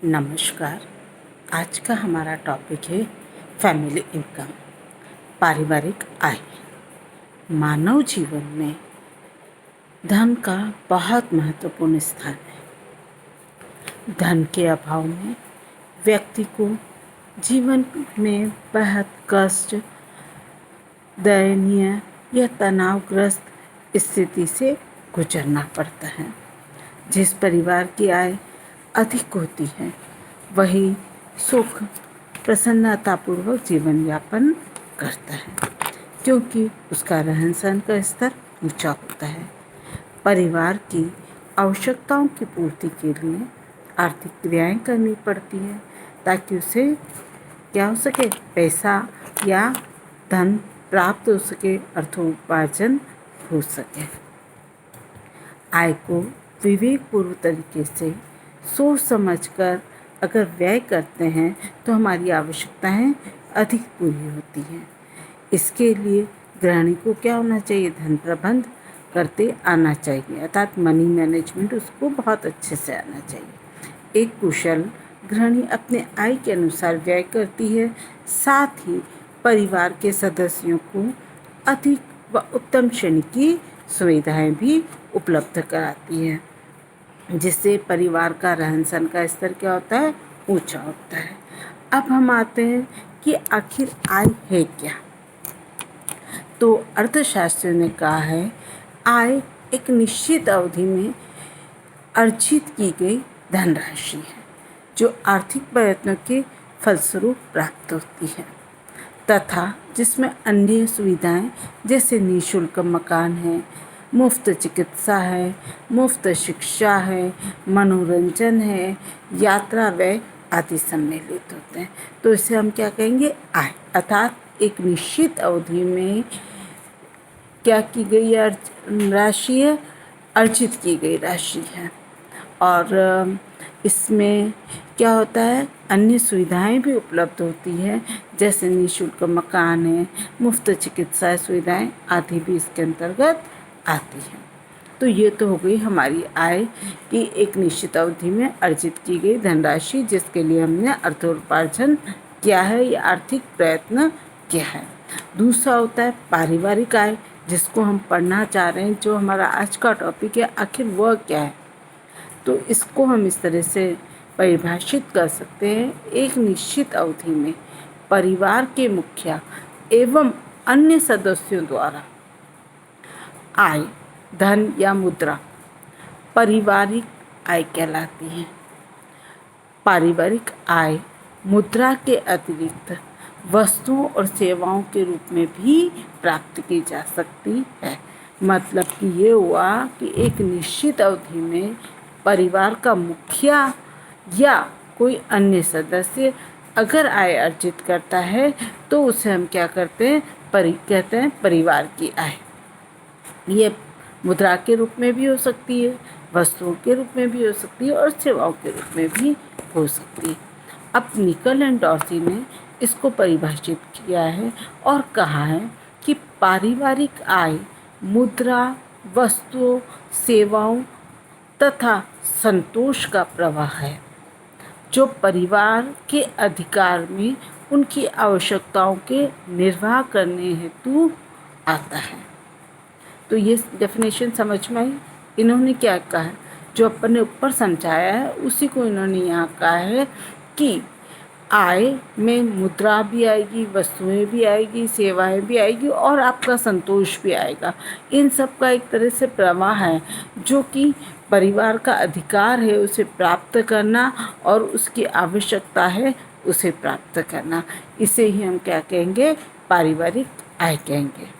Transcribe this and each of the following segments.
नमस्कार। आज का हमारा टॉपिक है फैमिली इनकम, पारिवारिक आय। मानव जीवन में धन का बहुत महत्वपूर्ण स्थान है। धन के अभाव में व्यक्ति को जीवन में बेहद कष्ट, दयनीय या तनावग्रस्त स्थिति से गुजरना पड़ता है। जिस परिवार की आय अधिक होती है वही सुख प्रसन्नतापूर्वक जीवन यापन करता है, क्योंकि उसका रहन सहन का स्तर ऊंचा होता है। परिवार की आवश्यकताओं की पूर्ति के लिए आर्थिक क्रियाएं करनी पड़ती है ताकि उसे क्या हो सके, पैसा या धन प्राप्त हो सके, अर्थोपार्जन हो सके। आय को विवेकपूर्ण तरीके से सोच समझकर अगर व्यय करते हैं तो हमारी आवश्यकताएं अधिक पूरी होती हैं। इसके लिए गृहिणी को क्या होना चाहिए, धन प्रबंध करते आना चाहिए, अर्थात मनी मैनेजमेंट उसको बहुत अच्छे से आना चाहिए। एक कुशल गृहिणी अपने आय के अनुसार व्यय करती है, साथ ही परिवार के सदस्यों को अधिक व उत्तम श्रेणी की सुविधाएं भी उपलब्ध कराती है, जिससे परिवार का रहन सहन का स्तर क्या होता है, ऊंचा होता है। अब हम आते हैं कि आखिर आय है क्या। तो अर्थशास्त्र ने कहा है आय एक निश्चित अवधि में अर्जित की गई धनराशि है जो आर्थिक प्रयत्नों के फलस्वरूप प्राप्त होती है तथा जिसमें अन्य सुविधाएं जैसे निःशुल्क मकान है, मुफ्त चिकित्सा है, मुफ्त शिक्षा है, मनोरंजन है, यात्रा व्यय आदि सम्मिलित होते हैं। तो इसे हम क्या कहेंगे, आय, अर्थात एक निश्चित अवधि में क्या की गई राशि है, अर्जित की गई राशि है। और इसमें क्या होता है, अन्य सुविधाएं भी उपलब्ध होती है जैसे निःशुल्क मकान है, मुफ्त चिकित्सा सुविधाएं आदि भी इसके अंतर्गत आती है। तो ये तो हो गई हमारी आय की एक निश्चित अवधि में अर्जित की गई धनराशि जिसके लिए हमने अर्थोपार्जन किया है या आर्थिक प्रयत्न किया है। दूसरा होता है पारिवारिक आय, जिसको हम पढ़ना चाह रहे हैं, जो हमारा आज का टॉपिक है, आखिर वह क्या है। तो इसको हम इस तरह से परिभाषित कर सकते हैं, एक निश्चित अवधि में परिवार के मुखिया एवं अन्य सदस्यों द्वारा आय, धन या मुद्रा पारिवारिक आय कहलाती है। पारिवारिक आय मुद्रा के अतिरिक्त वस्तुओं और सेवाओं के रूप में भी प्राप्त की जा सकती है। मतलब कि ये हुआ कि एक निश्चित अवधि में परिवार का मुखिया या कोई अन्य सदस्य अगर आय अर्जित करता है तो उसे हम क्या करते हैं, कहते हैं परिवार की आय। ये मुद्रा के रूप में भी हो सकती है, वस्तुओं के रूप में भी हो सकती है और सेवाओं के रूप में भी हो सकती है। अब निकल एंड डॉर्सी ने इसको परिभाषित किया है और कहा है कि पारिवारिक आय मुद्रा, वस्तुओं, सेवाओं तथा संतोष का प्रवाह है जो परिवार के अधिकार में उनकी आवश्यकताओं के निर्वाह करने हेतु आता है। तो ये डेफिनेशन समझ में आई। इन्होंने क्या कहा है, जो अपने ऊपर समझाया है उसी को इन्होंने यहाँ कहा है कि आय में मुद्रा भी आएगी, वस्तुएं भी आएगी, सेवाएं भी आएगी और आपका संतोष भी आएगा। इन सब का एक तरह से प्रवाह है जो कि परिवार का अधिकार है उसे प्राप्त करना और उसकी आवश्यकता है उसे प्राप्त करना। इसे ही हम क्या कहेंगे, पारिवारिक आय कहेंगे।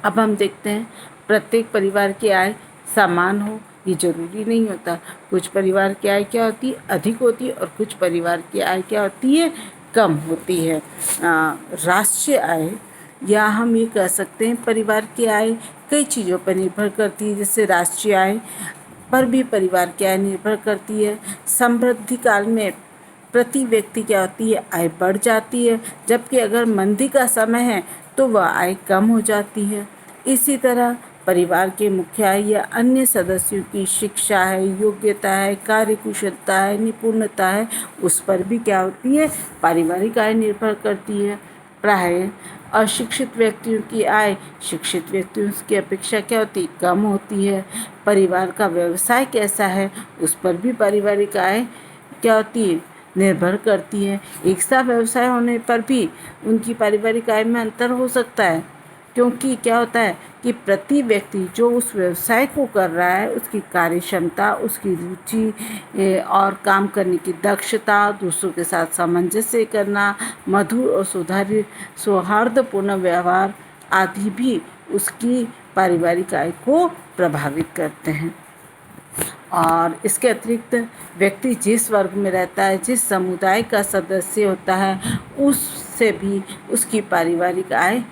अब हम देखते हैं प्रत्येक परिवार की आय समान हो ये जरूरी नहीं होता। कुछ परिवार की आय क्या होती है, अधिक होती है और कुछ परिवार की आय क्या होती है, कम होती है। राष्ट्रीय आय या हम ये कह सकते हैं परिवार की आय कई चीज़ों पर निर्भर करती है, जैसे राष्ट्रीय आय पर भी परिवार की आय निर्भर करती है। समृद्धि काल में प्रति व्यक्ति क्या होती है, आय बढ़ जाती है, जबकि अगर मंदी का समय है तो वह आय कम हो जाती है। इसी तरह परिवार के मुखिया या अन्य सदस्यों की शिक्षा है, योग्यता है, कार्यकुशलता है, निपुणता है, उस पर भी क्या होती है, पारिवारिक आय निर्भर करती है। प्रायः अशिक्षित व्यक्तियों की आय शिक्षित व्यक्तियों की अपेक्षा क्या होती है, कम होती है। परिवार का व्यवसाय कैसा है, उस पर भी पारिवारिक आय क्या होती है, निर्भर करती है। एक सा व्यवसाय होने पर भी उनकी पारिवारिक आय में अंतर हो सकता है, क्योंकि क्या होता है कि प्रति व्यक्ति जो उस व्यवसाय को कर रहा है उसकी कार्य क्षमता, उसकी रुचि और काम करने की दक्षता, दूसरों के साथ सामंजस्य करना, मधुर और सौहार्दपूर्ण व्यवहार आदि भी उसकी पारिवारिक आय को प्रभावित करते हैं। और इसके अतिरिक्त व्यक्ति जिस वर्ग में रहता है, जिस समुदाय का सदस्य होता है, उससे भी उसकी पारिवारिक आय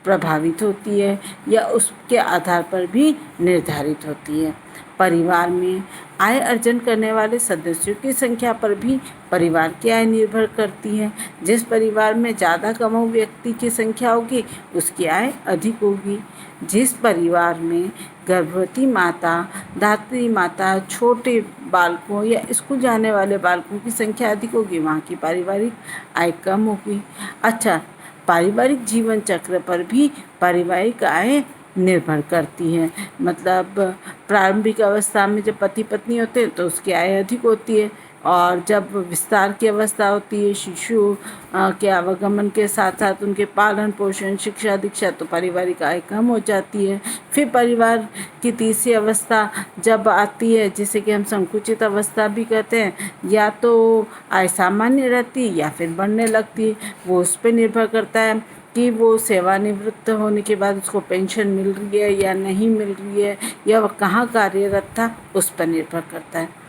प्रभावित होती है या उसके आधार पर भी निर्धारित होती है। परिवार में आय अर्जन करने वाले सदस्यों की संख्या पर भी परिवार की आय निर्भर करती है। जिस परिवार में ज़्यादा कमाऊ व्यक्ति की संख्या होगी उसकी आय अधिक होगी। जिस परिवार में गर्भवती माता, धात्री माता, छोटे बालकों या स्कूल जाने वाले बालकों की संख्या अधिक होगी वहाँ की पारिवारिक आय कम होगी। अच्छा, पारिवारिक जीवन चक्र पर भी पारिवारिक आय निर्भर करती है। मतलब प्रारंभिक अवस्था में जब पति पत्नी होते हैं तो उसकी आय अधिक होती है, और जब विस्तार की अवस्था होती है, शिशु के आवागमन के साथ साथ उनके पालन पोषण, शिक्षा दीक्षा, तो पारिवारिक आय कम हो जाती है। फिर परिवार की तीसरी अवस्था जब आती है, जिसे कि हम संकुचित अवस्था भी कहते हैं, या तो आय सामान्य रहती है या फिर बढ़ने लगती है। वो उस पर निर्भर करता है कि वो सेवानिवृत्त होने के बाद उसको पेंशन मिल रही है या नहीं मिल रही है, या वह कहाँ कार्यरत था, उस पर निर्भर करता है।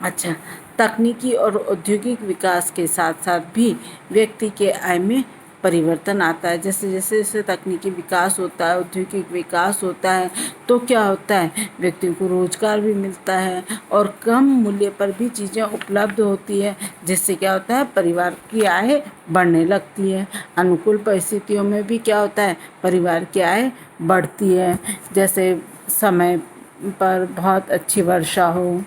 अच्छा, तकनीकी और औद्योगिक विकास के साथ साथ भी व्यक्ति के आय में परिवर्तन आता है। जैसे जैसे तकनीकी विकास होता है, औद्योगिक विकास होता है, तो क्या होता है, व्यक्तियों को रोजगार भी मिलता है और कम मूल्य पर भी चीज़ें उपलब्ध होती है, जिससे क्या होता है, परिवार की आय बढ़ने लगती है। अनुकूल परिस्थितियों में भी क्या होता है, परिवार की आय बढ़ती है। जैसे समय पर बहुत अच्छी वर्षा हो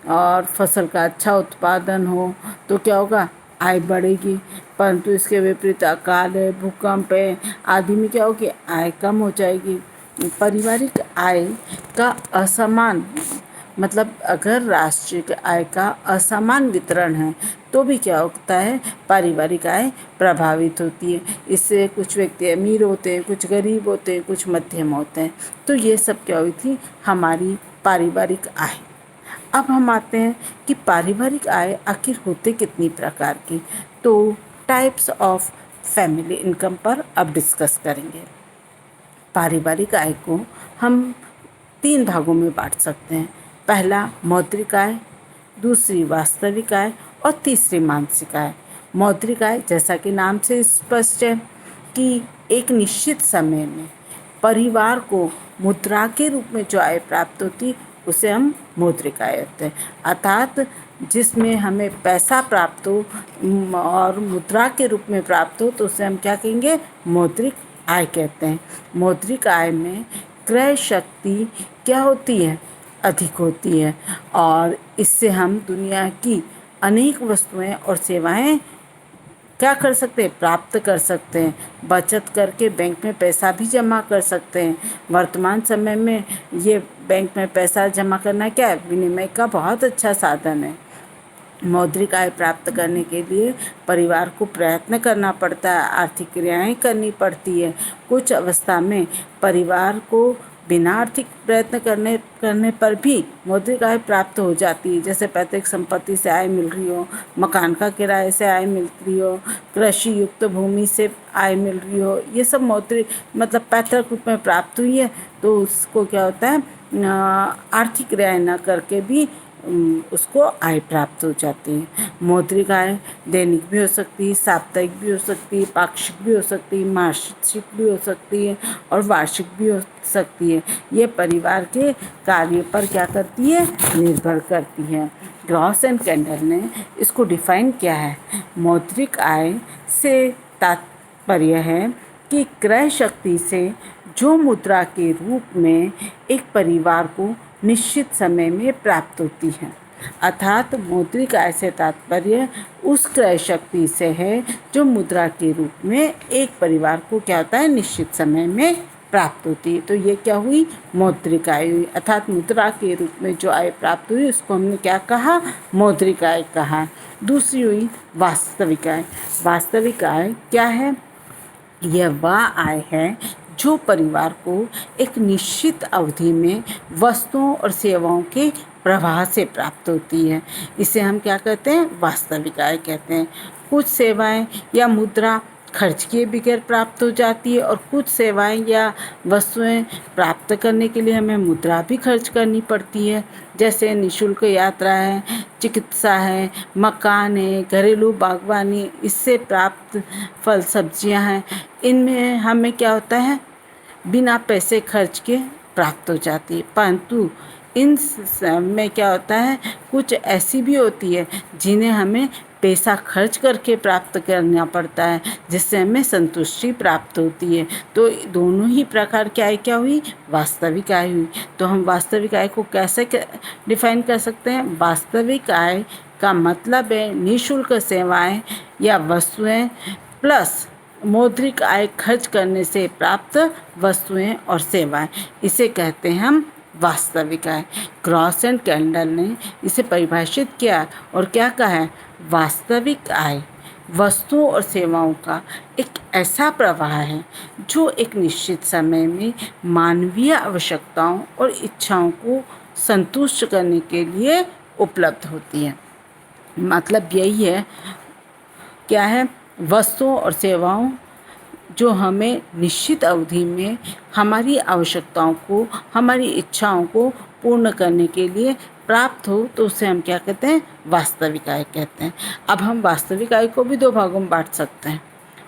और फसल का अच्छा उत्पादन हो तो क्या होगा, आय बढ़ेगी। परंतु इसके विपरीत अकाल है, भूकंप है आदि में क्या होगी, आय कम हो जाएगी। पारिवारिक आय का असमान, मतलब अगर राष्ट्रीय आय का असमान वितरण है तो भी क्या होता है, पारिवारिक आय प्रभावित होती है। इससे कुछ व्यक्ति अमीर होते हैं, कुछ गरीब होते हैं, कुछ मध्यम होते हैं। तो ये सब क्या हुई थी, हमारी पारिवारिक आय। अब हम आते हैं कि पारिवारिक आय आखिर होते कितनी प्रकार की। तो टाइप्स ऑफ फैमिली इनकम पर अब डिस्कस करेंगे। पारिवारिक आय को हम 3 भागों में बांट सकते हैं। पहला मौद्रिक आय, दूसरी वास्तविक आय और तीसरी मानसिक आय। मौद्रिक आय जैसा कि नाम से स्पष्ट है कि एक निश्चित समय में परिवार को मुद्रा के रूप में जो आय प्राप्त होती उसे हम मौद्रिक आय कहते हैं। अर्थात जिसमें हमें पैसा प्राप्त हो और मुद्रा के रूप में प्राप्त हो तो उसे हम क्या कहेंगे, मौद्रिक आय कहते हैं। मौद्रिक आय में क्रय शक्ति क्या होती है, अधिक होती है, और इससे हम दुनिया की अनेक वस्तुएं और सेवाएं क्या कर सकते हैं, प्राप्त कर सकते हैं। बचत करके बैंक में पैसा भी जमा कर सकते हैं। वर्तमान समय में ये बैंक में पैसा जमा करना क्या है, विनिमय का बहुत अच्छा साधन है। मौद्रिक आय प्राप्त करने के लिए परिवार को प्रयत्न करना पड़ता है, आर्थिक क्रियाएं करनी पड़ती है। कुछ अवस्था में परिवार को बिना आर्थिक प्रयत्न करने पर भी मौद्रिक आय प्राप्त हो जाती है। जैसे पैतृक संपत्ति से आय मिल रही हो, मकान का किराए से आय मिल रही हो, कृषि युक्त भूमि से आय मिल रही हो, ये सब मौद्रिक मतलब पैतृक रूप में प्राप्त हुई है, तो उसको क्या होता है, आर्थिक क्रियाएं न करके भी उसको आय प्राप्त हो जाती है। मौद्रिक आय दैनिक भी हो सकती है, साप्ताहिक भी हो सकती है, पाक्षिक भी हो सकती है, मासिक भी हो सकती है और वार्षिक भी हो सकती है। ये परिवार के कार्य पर क्या करती है, निर्भर करती है। ग्रॉस एंड कैंडल ने इसको डिफाइन किया है। मौद्रिक आय से तात्पर्य है कि क्रय शक्ति से जो मुद्रा के रूप में एक परिवार को निश्चित समय में प्राप्त होती है। अर्थात मौद्रिक आय से तात्पर्य उस क्रय शक्ति से है जो मुद्रा के रूप में एक परिवार को क्या होता है, निश्चित समय में प्राप्त होती है। तो ये क्या हुई, मौद्रिक आय हुई। अर्थात मुद्रा के रूप में जो आय प्राप्त हुई उसको हमने क्या कहा, मौद्रिक आय कहा। दूसरी हुई वास्तविक आय। वास्तविक आय क्या है, यह वह आय है जो परिवार को एक निश्चित अवधि में वस्तुओं और सेवाओं के प्रवाह से प्राप्त होती है। इसे हम क्या कहते हैं, वास्तविक आय कहते हैं। कुछ सेवाएं या मुद्रा खर्च किए बगैर प्राप्त हो जाती है और कुछ सेवाएं या वस्तुएं प्राप्त करने के लिए हमें मुद्रा भी खर्च करनी पड़ती है। जैसे निःशुल्क यात्रा है, चिकित्सा है, मकान है, घरेलू बागवानी, इससे प्राप्त फल सब्जियां हैं। इनमें हमें क्या होता है, बिना पैसे खर्च के प्राप्त हो जाती है। परंतु इन में क्या होता है, कुछ ऐसी भी होती है जिन्हें हमें पैसा खर्च करके प्राप्त करना पड़ता है, जिससे हमें संतुष्टि प्राप्त होती है। तो दोनों ही प्रकार की आय क्या हुई, वास्तविक आय हुई। तो हम वास्तविक आय को कैसे डिफाइन कर सकते हैं, वास्तविक आय का मतलब है निःशुल्क सेवाएं या वस्तुएं प्लस मौद्रिक आय खर्च करने से प्राप्त वस्तुएं और सेवाएं, इसे कहते हैं हम वास्तविक आय। क्रॉस एंड कैंडल ने इसे परिभाषित किया और क्या कहा है, वास्तविक आय वस्तुओं और सेवाओं का एक ऐसा प्रवाह है जो एक निश्चित समय में मानवीय आवश्यकताओं और इच्छाओं को संतुष्ट करने के लिए उपलब्ध होती है। मतलब यही है, क्या है, वस्तुओं और सेवाओं जो हमें निश्चित अवधि में हमारी आवश्यकताओं को, हमारी इच्छाओं को पूर्ण करने के लिए प्राप्त हो, तो उसे हम क्या कहते हैं, वास्तविक आय कहते हैं। अब हम वास्तविक आय को भी दो भागों में बांट सकते हैं।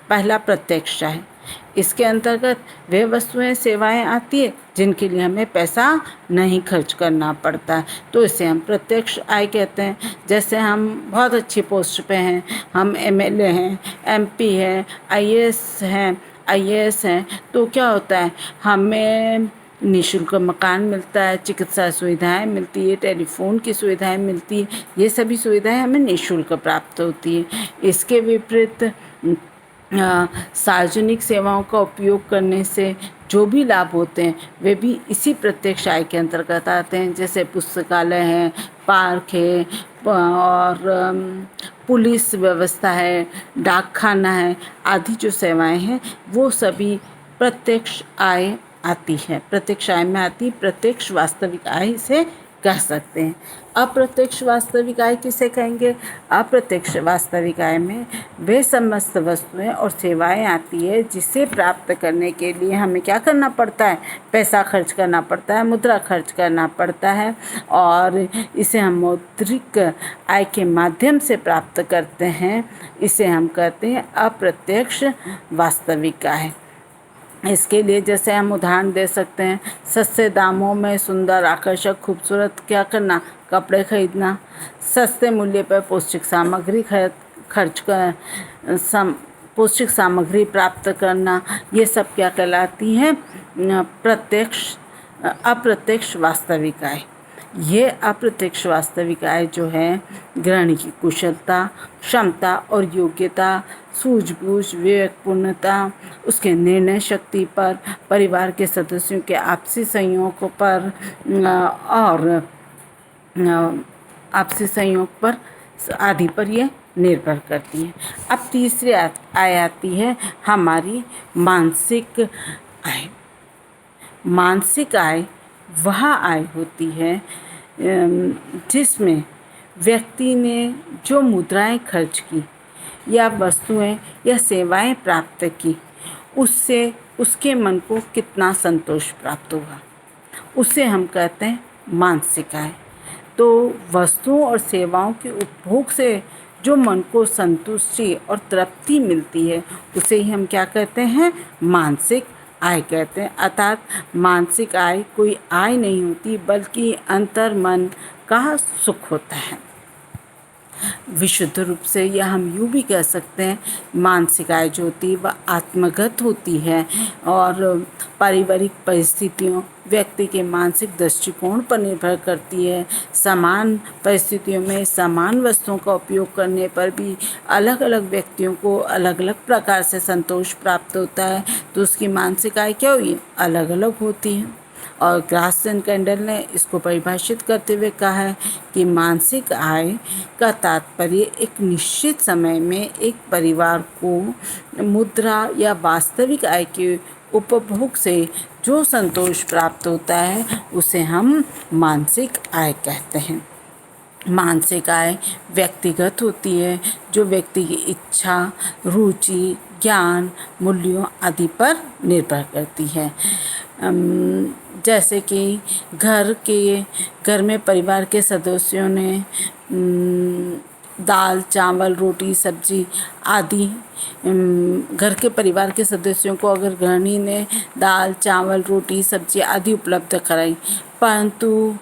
पहला प्रत्यक्ष आय, इसके अंतर्गत वे वस्तुएं सेवाएं आती है जिनके लिए हमें पैसा नहीं खर्च करना पड़ता है, तो इसे हम प्रत्यक्ष आय कहते हैं। जैसे हम बहुत अच्छी पोस्ट पे हैं, हम एमएलए हैं, एमपी हैं, आईएएस हैं, तो क्या होता है, हमें निःशुल्क मकान मिलता है, चिकित्सा सुविधाएं मिलती है, टेलीफोन की सुविधाएं मिलती है, ये सभी सुविधाएं हमें निःशुल्क प्राप्त होती है। इसके विपरीत सार्वजनिक सेवाओं का उपयोग करने से जो भी लाभ होते हैं वे भी इसी प्रत्यक्ष आय के अंतर्गत आते हैं। जैसे पुस्तकालय है, पार्क है और पुलिस व्यवस्था है, डाकखाना है, आदि जो सेवाएं हैं वो सभी प्रत्यक्ष आय आती है, प्रत्यक्ष आय में आती, प्रत्यक्ष वास्तविक आय से कह सकते हैं। अप्रत्यक्ष वास्तविक आय किसे कहेंगे, अप्रत्यक्ष वास्तविक आय में वे समस्त वस्तुएं और सेवाएं आती है जिसे प्राप्त करने के लिए हमें क्या करना पड़ता है, पैसा खर्च करना पड़ता है, मुद्रा खर्च करना पड़ता है, और इसे हम मौद्रिक आय के माध्यम से प्राप्त करते हैं। इसे हम कहते हैं अप्रत्यक्ष वास्तविक आय। इसके लिए जैसे हम उदाहरण दे सकते हैं, सस्ते दामों में सुंदर, आकर्षक, खूबसूरत क्या करना, कपड़े खरीदना, सस्ते मूल्य पर पौष्टिक सामग्री पौष्टिक सामग्री प्राप्त करना, ये सब क्या कहलाती हैं, अप्रत्यक्ष वास्तविक आय। ये अप्रत्यक्ष वास्तविक आय जो है, ग्रहण की कुशलता, क्षमता और योग्यता, सूझबूझ, विवेकपूर्णता, उसके निर्णय शक्ति पर, परिवार के सदस्यों के आपसी सहयोग पर और आपसी सहयोग पर आदि पर ये निर्भर करती है। अब तीसरी आय आती है हमारी मानसिक आय। मानसिक आय वह आय होती है जिसमें व्यक्ति ने जो मुद्राएं खर्च की या वस्तुएं या सेवाएं प्राप्त की, उससे उसके मन को कितना संतोष प्राप्त हुआ, उसे हम कहते हैं मानसिक आय। तो वस्तुओं और सेवाओं के उपभोग से जो मन को संतुष्टि और तृप्ति मिलती है, उसे ही हम क्या कहते हैं, मानसिक आय कहते हैं। अर्थात मानसिक आय कोई आय नहीं होती, बल्कि अंतर मन का सुख होता है। विशुद्ध रूप से, या हम यूँ भी कह सकते हैं मानसिक आय जो होती है वह आत्मगत होती है और पारिवारिक परिस्थितियों, व्यक्ति के मानसिक दृष्टिकोण पर निर्भर करती है। समान परिस्थितियों में समान वस्तुओं का उपयोग करने पर भी अलग अलग व्यक्तियों को अलग अलग प्रकार से संतोष प्राप्त होता है, तो उसकी मानसिक आय क्या हुई, अलग अलग होती है। और ग्रासचंद कैंडल ने इसको परिभाषित करते हुए कहा है कि मानसिक आय का तात्पर्य एक निश्चित समय में एक परिवार को मुद्रा या वास्तविक आय के उपभोग से जो संतोष प्राप्त होता है उसे हम मानसिक आय कहते हैं। मानसिक आय व्यक्तिगत होती है, जो व्यक्ति की इच्छा, रुचि, ज्ञान, मूल्यों आदि पर निर्भर करती है। जैसे कि घर में परिवार के सदस्यों ने दाल, चावल, रोटी, सब्जी आदि, घर के परिवार के सदस्यों को अगर गृहिणी ने दाल, चावल, रोटी, सब्जी आदि उपलब्ध कराई, परंतु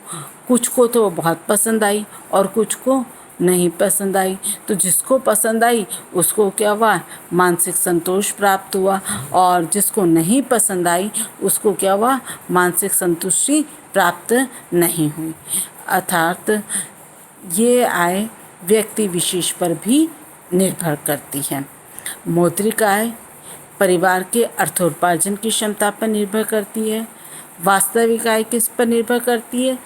कुछ को तो बहुत पसंद आई और कुछ को नहीं पसंद आई, तो जिसको पसंद आई उसको क्या हुआ, मानसिक संतोष प्राप्त हुआ, और जिसको नहीं पसंद आई उसको क्या हुआ, मानसिक संतुष्टि प्राप्त नहीं हुई। अर्थात ये आय व्यक्ति विशेष पर भी निर्भर करती है। मौद्रिक आय परिवार के अर्थोपार्जन की क्षमता पर निर्भर करती है। वास्तविक आय किस पर निर्भर करती है?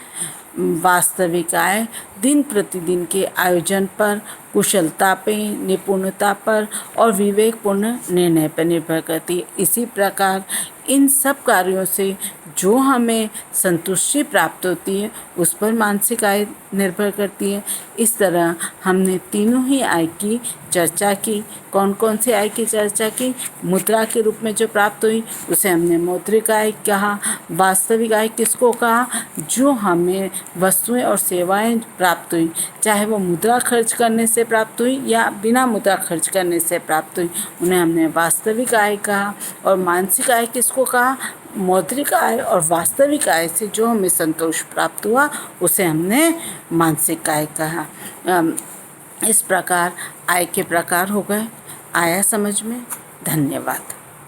वास्तविक आय दिन प्रतिदिन के आयोजन पर, कुशलता पे, निपुणता पर और विवेकपूर्ण निर्णय पर निर्भर करती है। इसी प्रकार इन सब कार्यों से जो हमें संतुष्टि प्राप्त होती है उस पर मानसिक आय निर्भर करती है। इस तरह हमने तीनों ही आय की चर्चा की। कौन कौन सी आय की चर्चा की? मुद्रा के रूप में जो प्राप्त हुई उसे हमने मौद्रिक आय कहा। वास्तविक आय किसको कहा? जो हमें वस्तुएं और सेवाएं प्राप्त हुई, चाहे वो मुद्रा खर्च करने से प्राप्त हुई या बिना मुद्रा खर्च करने से प्राप्त हुई, उन्हें हमने वास्तविक आय कहा। और मानसिक आय किसको कहा? मौद्रिक आय और वास्तविक आय से जो हमें संतोष प्राप्त हुआ उसे हमने मानसिक आय कहा। इस प्रकार आय के प्रकार हो गए। आया समझ में? धन्यवाद।